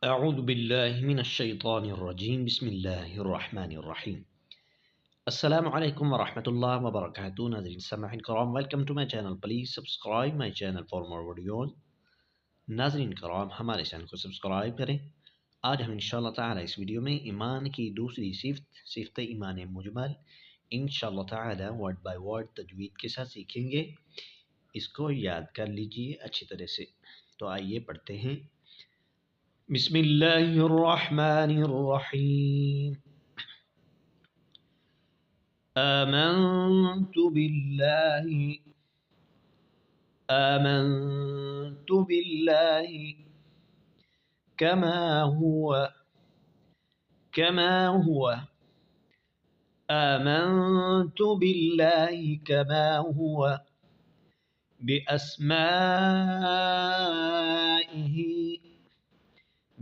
أعوذ بالله من الشيطان الرجيم بسم الله الرحمن الرحيم. Assalamu alaikum wa rahmatullah wa barakatuh. नाज़रीन सामईन किराम, welcome to my channel. Please subscribe my channel for more videos. नाज़रीन किराम, हमारे चैनल को सब्सक्राइब करें। आज हम इंशाअल्लाह ताला इस वीडियो में ईमान की दूसरी सिफ़त ईमान मुजमल इंशाअल्लाह ताला वर्ड बाय वर्ड तजवीद के साथ सीखेंगे। इसको याद कर लीजिए अच्छी तरह से। तो आइए पढ़ते हैं। बिस्मिल्लाहिर्रहमानिर्रहीम। आमनतु बिल्लाहि कमा हुवा आमनतु बिल्लाहि कमा हुवा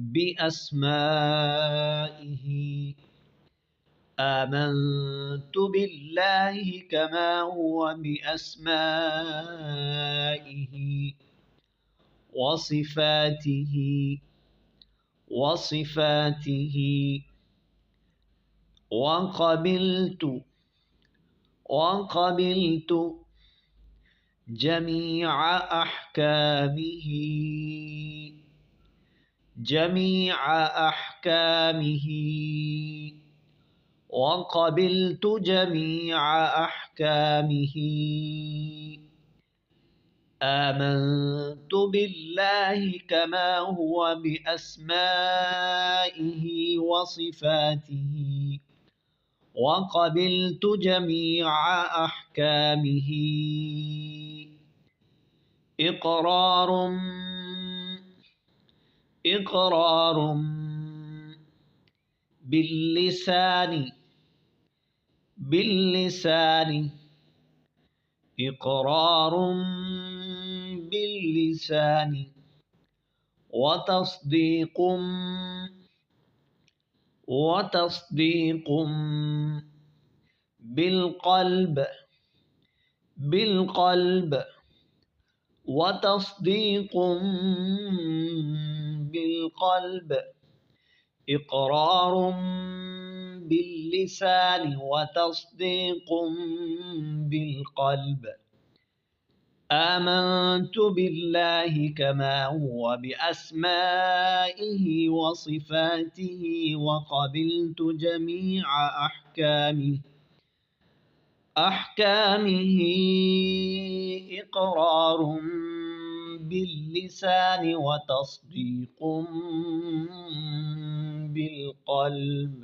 बिअस्माइहि آمنت بالله كما هو بأسمائه وصفاته وقبلت جميع أحكامه وقبلت جميع أحكامه. آمنت بالله كما هو بأسمائه وصفاته وقبلت جميع أحكامه. إقرار باللسان إقرار باللسان وتصديق بالقلب وتصديق بالقلب. إقرار باللسان وتصديق بالقلب. آمنت بالله كما هو بأسمائه وصفاته وقبلت جميع أحكامه. إقرار باللسان وتصديق بالقلب.